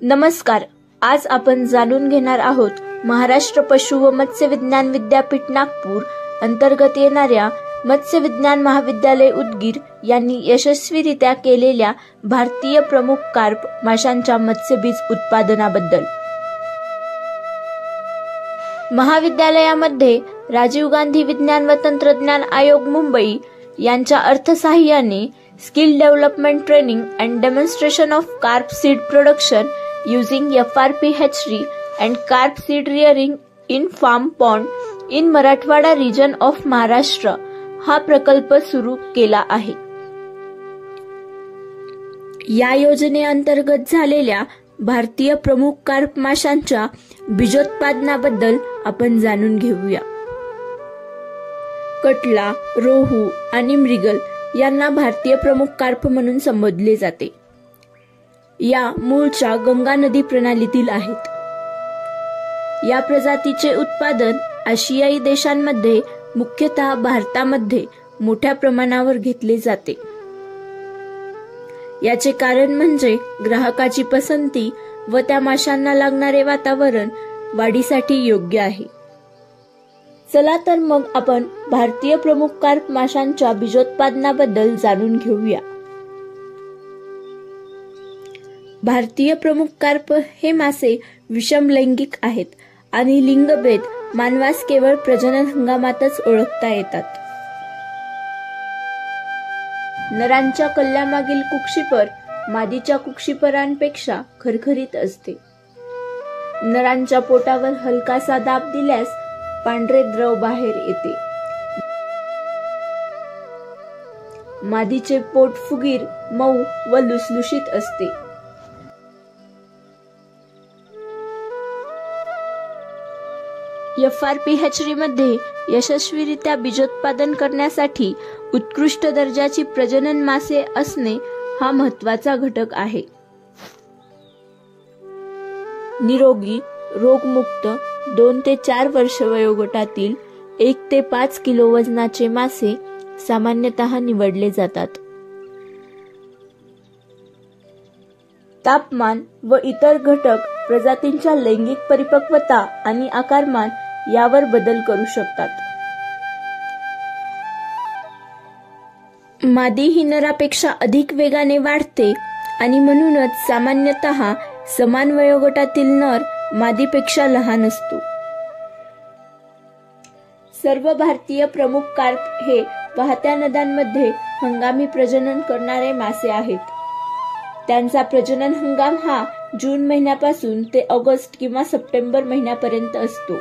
नमस्कार. आज आपण जाणून घेणार आहोत महाराष्ट्र पशु व मत्स्य विज्ञान विद्यापीठ नागपूर अंतर्गत येणाऱ्या मत्स्य विज्ञान महाविद्यालय उदगीर यांनी यशस्वीरित्या केलेल्या भारतीय प्रमुख कार्प माशांच्या मत्स्यबीज उत्पादनाबद्दल. महाविद्यालयामध्ये राजीव गांधी विज्ञान व तंत्रज्ञान आयोग मुंबई यांच्या अर्थसहाय्याने skill development training and demonstration of carp seed production using FRP hatchery and carp seed rearing in farm pond in Marathwada region of Maharashtra हा प्रकल्प सुरू केला आहे. या योजनेअंतर्गत झालेल्या भारतीय प्रमुख कार्प माशांच्या बीजोत्पादनाबद्दल आपण जाणून घेऊया. कटला, रोहू आणि मृगल यांना भारतीय प्रमुख कार्प म्हणून संबोधले जाते. या मूळच्या गंगा नदी प्रणालीतील आहेत. या प्रजातीचे उत्पादन आशियाई देशांमध्ये मुख्यतः भारतामध्ये मोठ्या प्रमाणावर घेतले जाते. याचे कारण म्हणजे ग्राहकाची पसंती व त्या माशांना लागणारे वातावरण वाढीसाठी योग्य आहे. चला तर मग आपण भारतीय प्रमुख कार्प माशांच्या बीजोत्पादनाबद्दल जाणून घेऊया. भारतीय प्रमुख कार्प हे मासे विषम लैंगिक आहेत आणि लिंगभेद मानवास केवळ प्रजनन हंगामातच ओळखता येतात. नरांच्या कल्ल्यामागील कुक्षिपर मादीच्या कुक्षिपरांपेक्षा खरखरीत असते. नरांच्या पोटावर हलकासा दाब दिल्यास पांढरे द्रव बाहेर येते. मादीचे पोट फुगीर, मऊ व लुसलुशीत असते. FRP हॅचरीमध्ये यशस्वीरित्या बीजोत्पादन करण्यासाठी उत्कृष्ट दर्जाची प्रजनन मासे असणे हा महत्त्वाचा घटक आहे. निरोगी, रोगमुक्त 2 ते 4 वर्ष वयोगटातील 1 ते 5 किलो वजनाचे मासे सामान्यतः निवडले जातात. तापमान व इतर घटक प्रजातींच्या लैंगिक परिपक्वता आणि आकारमान यावर बदल करू शकतात. मादी ही नरापेक्षा अधिक वेगाने वाढते आणि म्हणूनच सामान्यतः समान वयोगटातील नर मादीपेक्षा लहान असतो. सर्व भारतीय प्रमुख कार्प हे वाहत्या नद्यांमध्ये हंगामी प्रजनन करणारे मासे आहेत. त्यांचा प्रजनन हंगाम हा जून महिन्यापासून ते ऑगस्ट किंवा सप्टेंबर महिन्यापर्यंत असतो.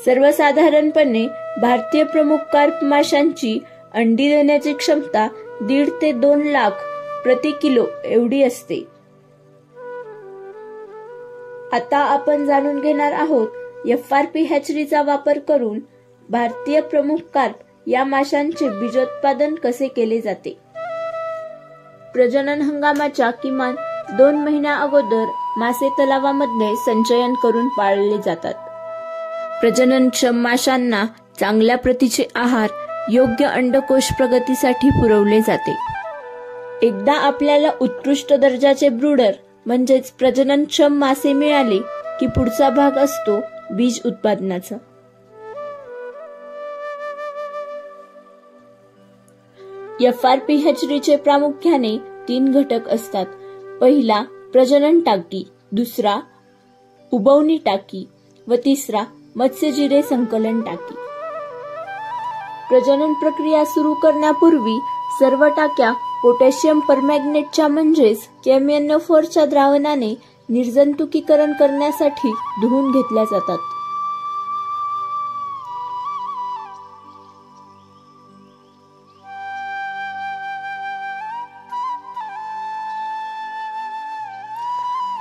सर्वसाधारणपणे भारतीय प्रमुख कार्प माशांची अंडी देण्याची क्षमता 1.5 ते 2 लाख प्रति किलो एवढी असते. आता आपण जाणून घेणार आहोत FRP हॅचरीचा वापर करून भारतीय प्रमुख कार्प या माशांचे बीजोत्पादन कसे केले जाते. प्रजनन हंगामाच्या किमान 2 महिन्या अगोदर मासे तलावामध्ये संचयन करून पाळले जातात. प्रजननक्षम माशांना चांगल्या प्रतीचे आहार योग्य अंडकोश प्रगतीसाठी पुरवले जाते. एकदा आपल्याला उत्कृष्ट दर्जाचे ब्रूडर म्हणजेच प्रजननक्षम मासे मिळाले की पुढचा भाग असतो बीज उत्पादनाचा. FRP हॅचरीचे प्रामुख्याने 3 घटक असतात. पहिला प्रजनन टाकी, दुसरा उबवणी टाकी व तिसरा मत्स्यजिरे संकलन टाकी. प्रजनन प्रक्रिया सुरू करण्यापूर्वी सर्व टाक्या पोटॅशियम परमॅंगनेटच्या म्हणजेच KMnO4च्या द्रावणाने निर्जंतुकीकरण करण्यासाठी धुवून घेतल्या जातात.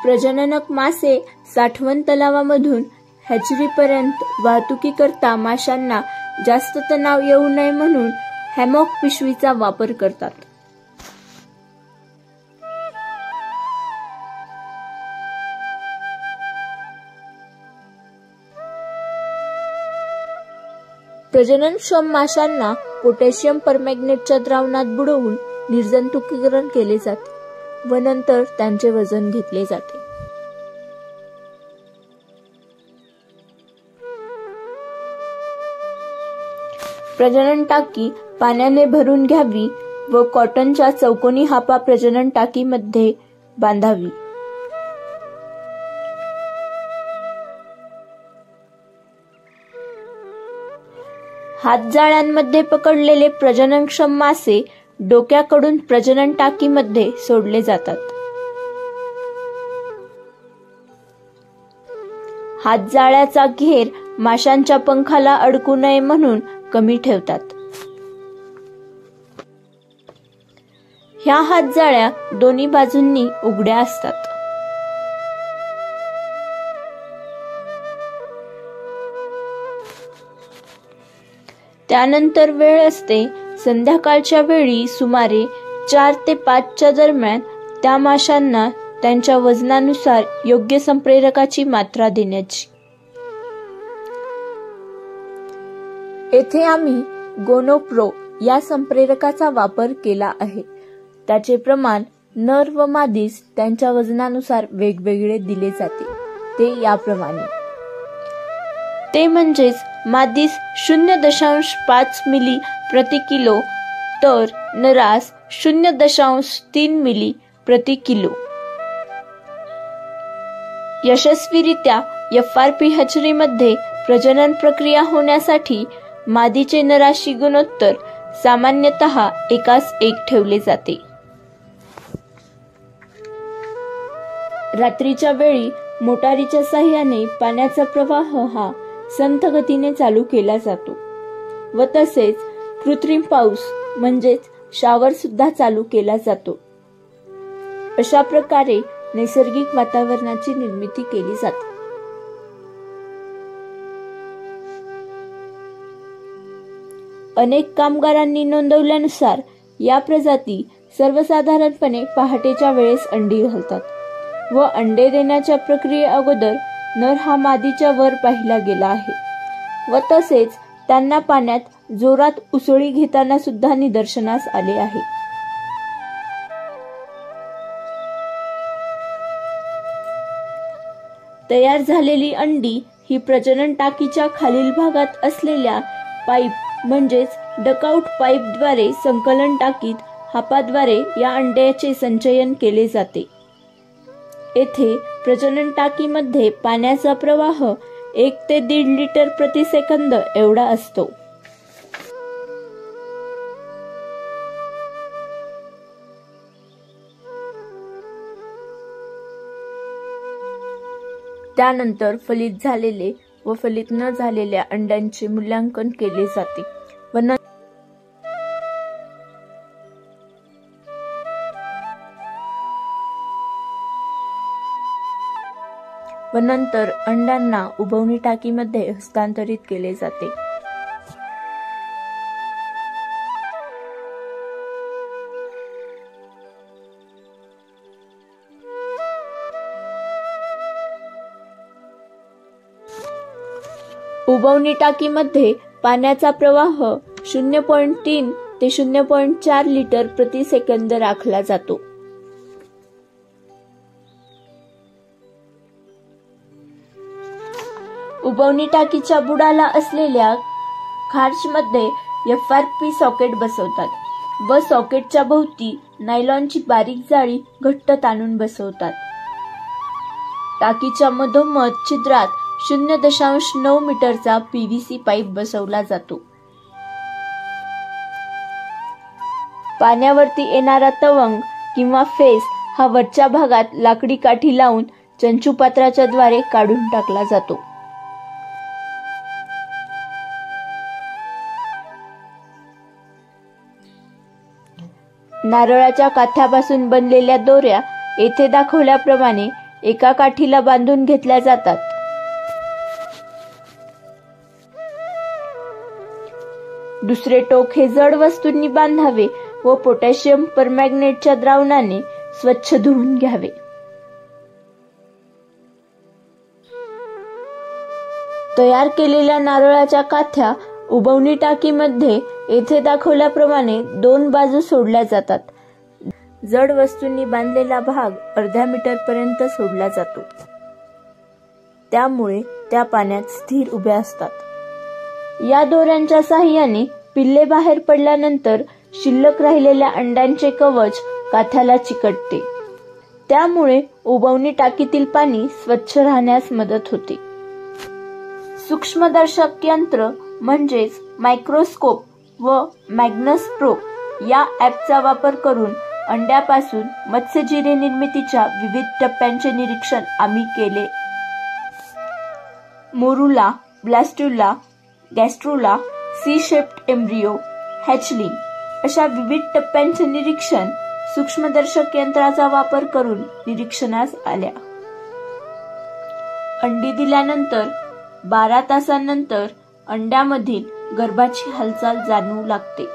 प्रजननक मासे साठवण तलावामधून हॅचरीपर्यंत वाहतुकीकरता माशांना जास्त तणाव येऊ नये म्हणून हॅमॉक पिशवीचा वापर करतात. प्रजननक्षम माशांना पोटॅशियम परमॅंगनेटच्या द्रावणात बुडवून निर्जंतुकीकरण केले जाते. व नंतर त्यांचे वजन घेतले जाते. प्रजनन टाकी पाण्याने भरून घ्यावी व कॉटनच्या चौकोनी हापा प्रजनन टाकीमध्ये बांधावी. हातजाळ्यांमध्ये पकडलेले प्रजननक्षम मासे डोक्याकडून प्रजनन टाकीमध्ये सोडले जातात. हातजाळ्याचा घेर माशांच्या पंखाला अडकू नये म्हणून कमी ठेवतात. ह्या हातजाळ्या दोन्ही बाजूंनी उघड्या असतात. त्यानंतर वेळ असते संध्याकाळच्या वेळी सुमारे 4 ते 5च्या दरम्यान त्या माशांना त्यांच्या वजनानुसार योग्य संप्रेरकाची मात्रा देण्याची. येथे आम्ही गोनोप्रो या संप्रेरकाचा वापर केला आहे. त्याचे प्रमाण नर व मादीस त्यांच्या वजनानुसार वेगवेगळे दिले जाते. ते याप्रमाणे. ते म्हणजेच मादीस 0.5 मिली प्रति किलो तर नरास 0.3 मिली प्रति किलो. यशस्वीरित्या FRP हचरीमध्ये प्रजनन प्रक्रिया होण्यासाठी मादीचे नराशी गुणोत्तर सामान्यतः 1:1 ठेवले जाते. रात्रीच्या वेळी मोटारीच्या साहाय्याने पाण्याचा प्रवाह हा संथ गतीने चालू केला जातो व तसेच कृत्रिम पाऊस म्हणजेच शावर सुद्धा चालू केला जातो. अशा प्रकारे नैसर्गिक वातावरणाची निर्मिती केली जाते. अनेक कामगारांनी नोंदवल्यानुसार या प्रजाती सर्वसाधारणपणे पहाटेच्या वेळेस अंडी घालतात व अंडे देण्याच्या प्रक्रिये अगोदर नर हा मादीच्या वर पाहिला गेला आहे व तसेच त्यांना पाण्यात जोरात उसळी घेताना सुद्धा निदर्शनास आले आहे. तयार झालेली अंडी ही प्रजनन टाकीच्या खालील भागात असलेल्या पाईप म्हणजेच डकआउट पाईपद्वारे संकलन टाकीत हापाद्वारे या अंड्याचे संचयन केले जाते. येथे प्रजनन टाकीमध्ये पाण्याचा प्रवाह 1 ते 1.5 लिटर प्रति सेकंद एवढा असतो. त्यानंतर फलित झालेले व फलित न झालेल्या अंड्यांचे मूल्यांकन केले जाते व नंतर अंड्यांना उबवणी टाकीमध्ये हस्तांतरित केले जाते. उबवणी टाकीमध्ये पाण्याचा प्रवाह 0.3 ते 0.4 लिटर प्रति सेकंद राखला जातो. उबवणी टाकीच्या बुडाला असलेल्या खार्चमध्ये FRP सॉकेट बसवतात व सॉकेटच्या भोवती नायलॉनची बारीक जाळी घट्ट ताणून बसवतात. टाकीच्या मधोमध छिद्रात 0.9 मीटरचा PVC पाईप बसवला जातो. पाण्यावरती येणारा तवंग किंवा फेस हा वरच्या भागात लाकडी काठी लावून चंचुपात्राच्या द्वारे काढून टाकला जातो. नारळाच्या काथ्यापासून बनलेल्या दोऱ्या येथे दाखवल्याप्रमाणे एका काठीला बांधून घेतल्या जातात. दुसरे टोक हे जड वस्तूंनी बांधावे व पोटॅशियम परमॅंगनेटच्या द्रावणाने स्वच्छ धुवून घ्यावे. तयार केलेल्या नारळाच्या काथ्या उबवणी टाकीमध्ये येथे दाखवल्याप्रमाणे 2 बाजू सोडल्या जातात. जड वस्तूंनी बांधलेला भाग अर्ध्या मीटरपर्यंत सोडला जातो. त्यामुळे त्या पाण्यात स्थिर उभ्या असतात. या दोऱ्यांच्या साहाय्याने पिल्ले बाहेर पडल्यानंतर शिल्लक राहिलेल्या अंड्यांचे कवच काथ्याला चिकटते. त्यामुळे उबवणी टाकीतील पाणी स्वच्छ राहण्यास मदत होते. सूक्ष्मदर्शक यंत्र म्हणजेच मायक्रोस्कोप व मॅग्नस प्रो या ॲपचा वापर करून अंड्यापासून मत्स्यजिरे निर्मितीच्या विविध टप्प्यांचे निरीक्षण आम्ही केले. मोरुला, ब्लास्ट्युला, गॅस्ट्रुला, सी शेप्ड एम्ब्रियो, हॅचलिंग अशा विविध टप्प्यांचे निरीक्षण सूक्ष्मदर्शक यंत्राचा वापर करून निरीक्षणास आल्या. अंडी दिल्यानंतर 12 तासांनंतर अंड्यामधील गर्भाची हालचाल जाणवू लागते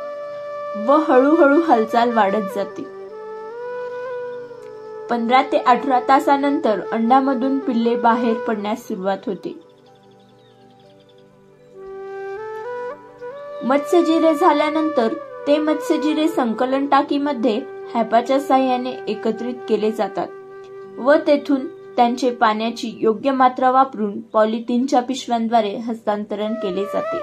व हळूहळू हालचाल वाढत जाते. 15 ते 18 तासांनंतर अंड्यामधून पिल्ले बाहेर पडण्यास सुरुवात होते. मत्स्यजिरे झाल्यानंतर ते मत्स्यजिरे संकलन टाकीमध्ये हॅपाच्या साहाय्याने एकत्रित केले जातात व तेथून त्यांचे पाण्याची योग्य मात्रा वापरून पॉलिथिनच्या पिशव्यांद्वारे हस्तांतरण केले जाते.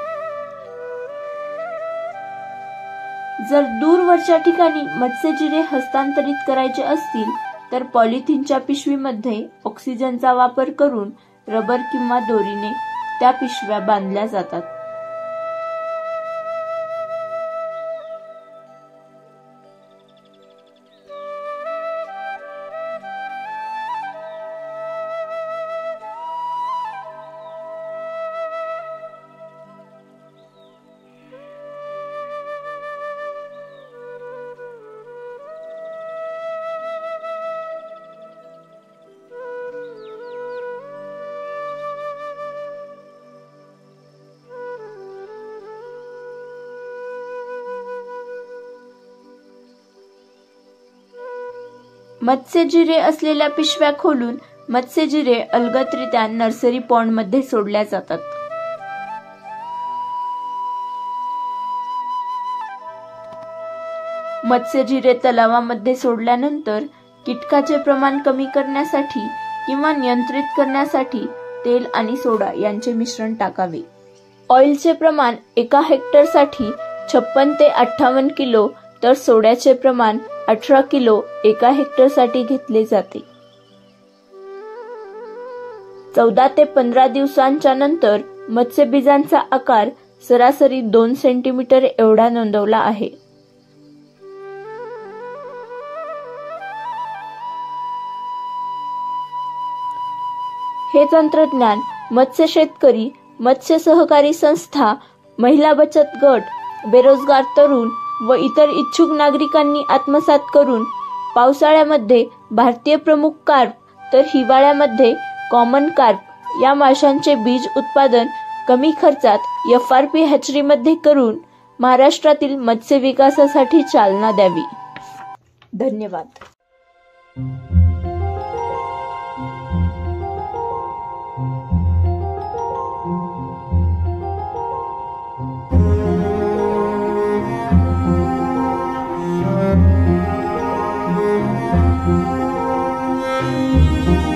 जर दूरवरच्या ठिकाणी मत्स्यजिरे हस्तांतरित करायचे असतील तर पॉलिथिनच्या पिशवीमध्ये ऑक्सिजनचा वापर करून रबर किंवा दोरीने त्या पिशव्या बांधल्या जातात. मत्स्यजिरे असलेल्या पिशव्या खोलून मत्स्यजिरे अलगदरित्या नर्सरी पॉन्ड मध्ये सोडल्या जातात. मत्स्यजिरे तलावामध्ये सोडल्यानंतर कीटकाचे प्रमाण कमी करण्यासाठी किंवा नियंत्रित करण्यासाठी तेल आणि सोडा यांचे मिश्रण टाकावे. ऑइलचे प्रमाण 1 हेक्टरसाठी 56 ते 58 किलो तर सोड्याचे प्रमाण 18 किलो 1 हेक्टरसाठी घेतले जाते. 14 ते 15 दिवसांच्या नंतर मत्स्यबीजांचा आकार सरासरी 2 सेंटीमीटर एवढा नोंदवला आहे. हे तंत्रज्ञान मत्स्य शेतकरी, मत्स्य सहकारी संस्था, महिला बचत गट, बेरोजगार तरुण व इतर इच्छुक नागरिकांनी आत्मसात करून पावसाळ्यामध्ये भारतीय प्रमुख कार्प तर हिवाळ्यामध्ये कॉमन कार्प या माशांचे बीज उत्पादन कमी खर्चात FRP हॅचरीमध्ये करून महाराष्ट्रातील मत्स्य विकासासाठी चालना द्यावी. धन्यवाद. Thank you.